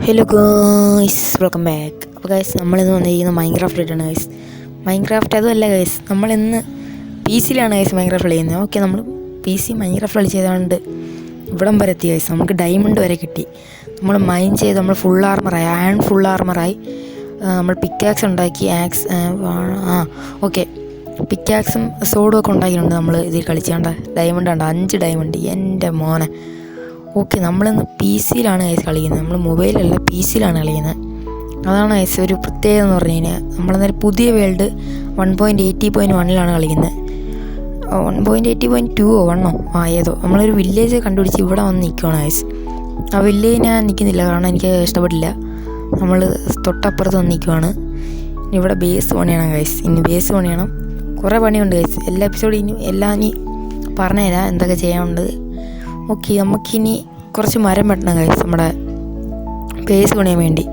Hello guys, welcome back. അപ്പോൾ guys, നമ്മളിന്ന് വന്നിരിക്കുന്നത് മൈൻക്രാഫ്റ്റായിട്ടാണ് ഗൈസ്. മൈൻക്രാഫ്റ്റ് അതുമല്ല ഗൈസ്, നമ്മളിന്ന് പി സിയിലാണ് ഗൈസ് മൈൻക്രാഫ്റ്റ് കളിക്കുന്നത്. ഓക്കെ, നമ്മൾ പി സി മൈൻക്രാഫ്റ്റ് കളിച്ചതാണ് ഇവിടം വരെ എത്തി ഗൈസ്. നമുക്ക് ഡയമണ്ട് വരെ കിട്ടി. നമ്മൾ മൈൻ ചെയ്ത് നമ്മൾ ഫുൾ ആർമറായി, അയൺ ഫുൾ ആർമറായി. നമ്മൾ പിക്കാക്സ് ഉണ്ടാക്കി, ഓക്കെ, പിക്കാക്സും സോഡും ഒക്കെ ഉണ്ടാക്കിയിട്ടുണ്ട്. നമ്മൾ ഇതിൽ കളിച്ചാണ്ട് ഡയമണ്ട് ഉണ്ട്, 5 ഡയമണ്ട്. എൻ്റെ മോനെ. ഓക്കെ, നമ്മളിന്ന് പി സിയിലാണ് ഗൈസ് കളിക്കുന്നത്. നമ്മൾ മൊബൈലല്ല, പി സിയിലാണ് കളിക്കുന്നത്. അതാണ് ഗൈസ് ഒരു പ്രത്യേകത എന്ന് പറഞ്ഞു കഴിഞ്ഞാൽ. നമ്മളെന്നാലും പുതിയ വേൾഡ് 1.80.1 കളിക്കുന്നത്. 1.80.2 ഏതോ നമ്മളൊരു വില്ലേജ് കണ്ടുപിടിച്ച് ഇവിടെ വന്ന് നിൽക്കുകയാണ് ഗൈസ്. ആ വില്ലേജ് ഞാൻ നിൽക്കുന്നില്ല, കാരണം എനിക്ക് ഇഷ്ടപ്പെട്ടില്ല. നമ്മൾ തൊട്ടപ്പുറത്ത് വന്ന് നിൽക്കുകയാണ്. ഇനി ഇവിടെ ബേസ് പണിയണം ഗൈസ്. ഇനി ബേസ് പണിയണം, കുറേ പണിയുണ്ട് ഗൈസ്. എല്ലാ എപ്പിസോഡും എല്ലാം ഇനി പറഞ്ഞുതരാം എന്തൊക്കെ ചെയ്യാനുണ്ട്. ഓക്കെ, നമുക്കിനി കുറച്ച് മരം വെട്ടണം ഗൈസ്, നമ്മുടെ ബേസ് പണിയാൻ വേണ്ടി.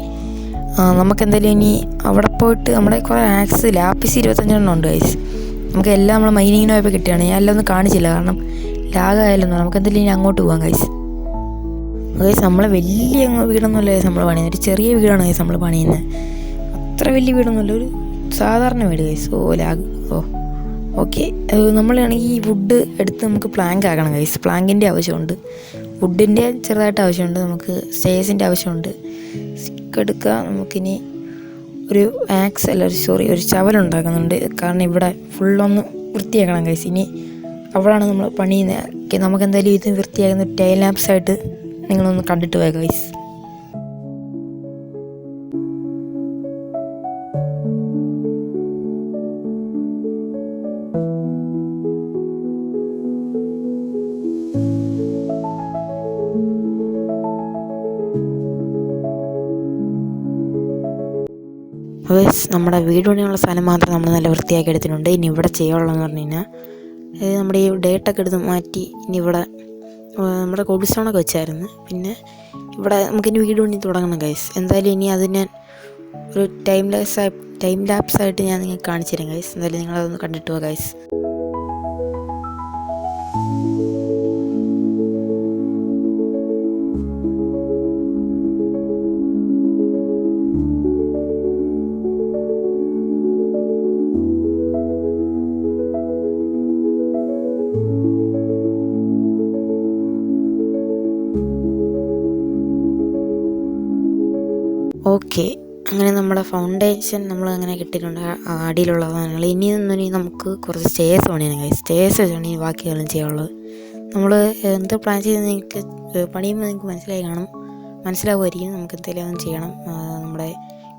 നമുക്കെന്തായാലും ഇനി അവിടെ പോയിട്ട് നമ്മുടെ കുറേ ആക്സ് ലാപ്പിസ് 25 ഉണ്ട് ഗൈസ്. നമുക്ക് എല്ലാം നമ്മൾ മൈനിങ്ങിന് പോയപ്പോൾ കിട്ടുകയാണ്. ഞാൻ എല്ലാം ഒന്നും കാണിച്ചില്ല, കാരണം ലാഗായാലൊന്നും. നമുക്കെന്തായാലും ഇനി അങ്ങോട്ട് പോകാം ഗൈസ്. ഗൈസ്, നമ്മളെ വലിയ വീടൊന്നുമല്ല ഗൈസ് നമ്മൾ പണിയുന്നത്. ഒരു ചെറിയ വീടാണ് ഗൈസ് നമ്മൾ പണിയുന്നത്. അത്ര വലിയ വീടൊന്നുമില്ല, ഒരു സാധാരണ വീട് ഗൈസ്. ലാഗ്. ഓക്കെ, നമ്മളാണെങ്കിൽ ഈ വുഡ് എടുത്ത് നമുക്ക് പ്ലാങ്ക് ആക്കണം ഗൈസ്. പ്ലാങ്കിൻ്റെ ആവശ്യമുണ്ട്, വുഡിൻ്റെ ചെറുതായിട്ട് ആവശ്യമുണ്ട്, നമുക്ക് സ്റ്റേഴ്സിൻ്റെ ആവശ്യമുണ്ട്. സ്റ്റിക്ക് എടുക്കുക. നമുക്കിനി ഒരു ഒരു ചവലുണ്ടാക്കുന്നുണ്ട്, കാരണം ഇവിടെ ഫുള്ളൊന്ന് വൃത്തിയാക്കണം ഗൈസ്. ഇനി അവിടെയാണ് നമ്മൾ പണിയുന്നത്. ഓക്കെ, നമുക്കെന്തായാലും ഇത് വൃത്തിയാക്കുന്ന ടൈം ലാപ്സായിട്ട് നിങ്ങളൊന്ന് കണ്ടിട്ട് പോയ ഗൈസ്. നമ്മുടെ വീട് പണിയുള്ള സ്ഥലം മാത്രം നമ്മൾ നല്ല വൃത്തിയാക്കി എടുത്തിട്ടുണ്ട്. ഇനി ഇവിടെ ചെയ്യാനുള്ളതെന്ന് പറഞ്ഞു കഴിഞ്ഞാൽ, നമ്മുടെ ഈ ഡേറ്റൊക്കെ എടുത്ത് മാറ്റി ഇനി ഇവിടെ നമ്മുടെ കോബിൾ സ്റ്റോണൊക്കെ വെച്ചായിരുന്നു. പിന്നെ ഇവിടെ നമുക്കിനി വീട് പണി തുടങ്ങണം ഗൈസ്. എന്തായാലും ഇനി അത് ഞാൻ ഒരു ടൈം ലാപ്സായിട്ട് ഞാൻ നിങ്ങൾക്ക് കാണിച്ചു തരാം ഗൈസ്. എന്തായാലും നിങ്ങളതൊന്ന് കണ്ടിട്ട് പോകാം ഗൈസ്. ഓക്കെ, അങ്ങനെ നമ്മുടെ ഫൗണ്ടേഷൻ നമ്മൾ അങ്ങനെ കിട്ടിയിട്ടുണ്ട്, അടിയിലുള്ള സാധനങ്ങൾ. ഇനി നമുക്ക് കുറച്ച് സ്റ്റേഴ്സ് പണിയാണ് ഗൈസ്. സ്റ്റേഴ്സ് വെച്ചാണ് ഈ ബാക്കിയെല്ലാം ചെയ്യാനുള്ളത്. നമ്മൾ എന്ത് പ്ലാൻ ചെയ്ത് നിങ്ങൾക്ക് പണിയുമ്പോൾ നിങ്ങൾക്ക് മനസ്സിലാവുമായിരിക്കും. നമുക്ക് എന്തെങ്കിലും ചെയ്യണം. നമ്മുടെ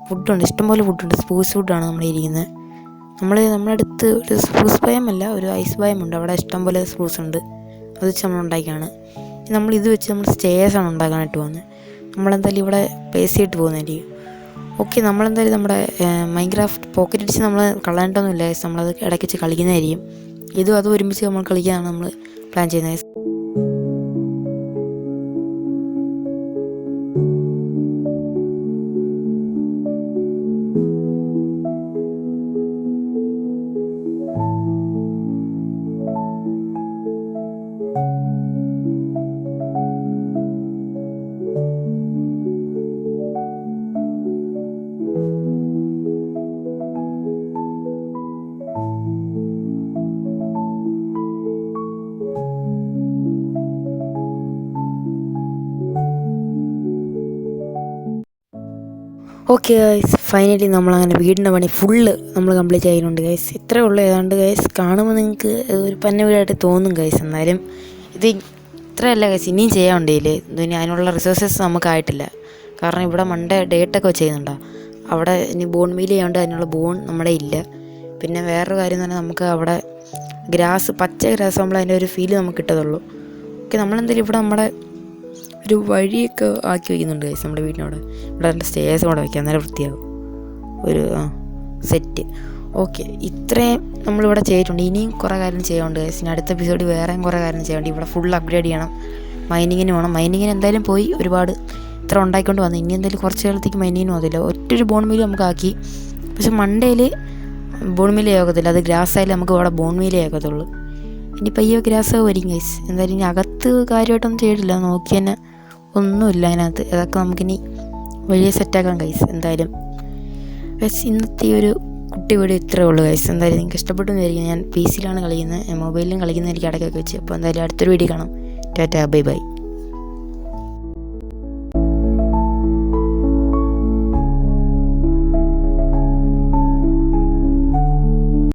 ഫുഡുണ്ട്, ഇഷ്ടംപോലെ ഫുഡുണ്ട്. സ്പൂസ് ഫുഡാണ് നമ്മൾ ഇരിക്കുന്നത്. നമ്മുടെ അടുത്ത് ഒരു സ്പൂസ് ഭയമല്ല, ഒരു ഐസ് ഭയമുണ്ട്. അവിടെ ഇഷ്ടംപോലെ സ്പൂസ് ഉണ്ട്, അത് വെച്ച് നമ്മൾ ഉണ്ടാക്കിയാണ്. ഇത് വെച്ച് നമ്മൾ സ്റ്റേഴ്സാണ് ഉണ്ടാക്കാനായിട്ട് പോകുന്നത്. നമ്മളെന്തായാലും ഇവിടെ പേസ് ചെയ്തിട്ട് പോകുന്നതായിരിക്കും. ഓക്കെ, നമ്മളെന്തായാലും നമ്മുടെ മൈൻക്രാഫ്റ്റ് പോക്കറ്റ് അടിച്ച് നമ്മൾ കളയാണ്ടൊന്നുമില്ല, നമ്മളത് ഇടയ്ക്ക് വെച്ച് കളിക്കുന്നതായിരിക്കും. അതും ഒരുമിച്ച് നമ്മൾ കളിക്കാനാണ് നമ്മൾ പ്ലാൻ ചെയ്യുന്നത്. ഓക്കെ ഗൈസ്, ഫൈനലി നമ്മളങ്ങനെ വീടിൻ്റെ പണി ഫുള്ള് നമ്മൾ കംപ്ലീറ്റ് ആയിട്ടുണ്ട് ഗൈസ്. ഇത്രയേ ഉള്ളൂ ഏതാണ്ട് ഗൈസ്. കാണുമ്പോൾ നിങ്ങൾക്ക് ഒരു പന്ന വീടായിട്ട് തോന്നും ഗൈസ്. എന്നാലും ഇത് ഇത്രയല്ല ഗൈസ്, ഇനിയും ചെയ്യാനുണ്ടേല്. ഇനി അതിനുള്ള റിസോഴ്സസ് നമുക്കായിട്ടില്ല, കാരണം ഇവിടെ ഡേറ്റൊക്കെ വെച്ചിരുന്നുണ്ടോ. അവിടെ ഇനി ബോൺ മീൽ ചെയ്യാണ്ട് അതിനുള്ള ബോൺ നമ്മുടെ ഇല്ല. പിന്നെ വേറൊരു കാര്യം എന്ന് പറഞ്ഞാൽ, നമുക്ക് അവിടെ പച്ച ഗ്രാസ് ആകുമ്പോൾ അതിൻ്റെ ഒരു ഫീല് നമുക്ക് കിട്ടത്തുള്ളൂ. ഓക്കെ, നമ്മളെന്തായാലും ഇവിടെ നമ്മുടെ ഒരു വഴിയൊക്കെ ആക്കി വയ്ക്കുന്നുണ്ട് ഗൈസ് നമ്മുടെ വീടിനോട്. ഇവിടെ എൻ്റെ സ്റ്റേഴ്സ് കൂടെ വയ്ക്കാം, നല്ല വൃത്തിയാകും. ഒരു സെറ്റ്. ഓക്കെ, ഇത്രയും നമ്മളിവിടെ ചെയ്തിട്ടുണ്ട്. ഇനിയും കുറേ കാര്യം ചെയ്യാനുണ്ട് ഗൈസ്. ഇനി അടുത്ത എപ്പിസോഡിൽ വേറെയും കുറേ കാര്യം ചെയ്യാനുണ്ട്. ഇവിടെ ഫുൾ അപ്ഗ്രേഡ് ചെയ്യണം. മൈനിങ്ങിന് വേണം. മൈനിങ്ങിന് എന്തായാലും പോയി ഒരുപാട് ഇത്ര ഉണ്ടാക്കിക്കൊണ്ട് വന്നു. ഇനി എന്തായാലും കുറച്ച് കാലത്തേക്ക് മൈനിങ്ങിന് പോകത്തില്ല. ഒറ്റൊരു ബോൺ മീൽ നമുക്ക് ആക്കി. പക്ഷെ മണ്ടയിൽ ബോൺ മീലേ ആകത്തില്ല, അത് ഗ്രാസ് ആയാലും നമുക്ക് ഇവിടെ ബോൺ മീലേ ആക്കത്തുള്ളൂ. ഇനി പയ്യെ ഗ്രാസ് വരും ഗൈസ്. എന്തായാലും ഇനി അകത്ത് കാര്യമായിട്ടൊന്നും ചെയ്തിട്ടില്ല, നോക്കി തന്നെ ഒന്നുമില്ല അതിനകത്ത്. അതൊക്കെ നമുക്കിനി വലിയ സെറ്റാക്കാം ഗൈസ്. എന്തായാലും ഗൈസ് ഇന്നത്തെ ഒരു കുട്ടി വീഡിയോ ഇത്രയേ ഉള്ളൂ ഗൈസ്. എന്തായാലും നിങ്ങൾക്ക് ഇഷ്ടപ്പെട്ടു എന്നായിരിക്കും. ഞാൻ PC യിലാണ് കളിക്കുന്നത്, മൊബൈലിലും കളിക്കുന്നത് എനിക്ക് ഇടയ്ക്കൊക്കെ വെച്ച്. അപ്പോൾ എന്തായാലും അടുത്തൊരു വീഡിയോ കാണാം. Tata, bye bye.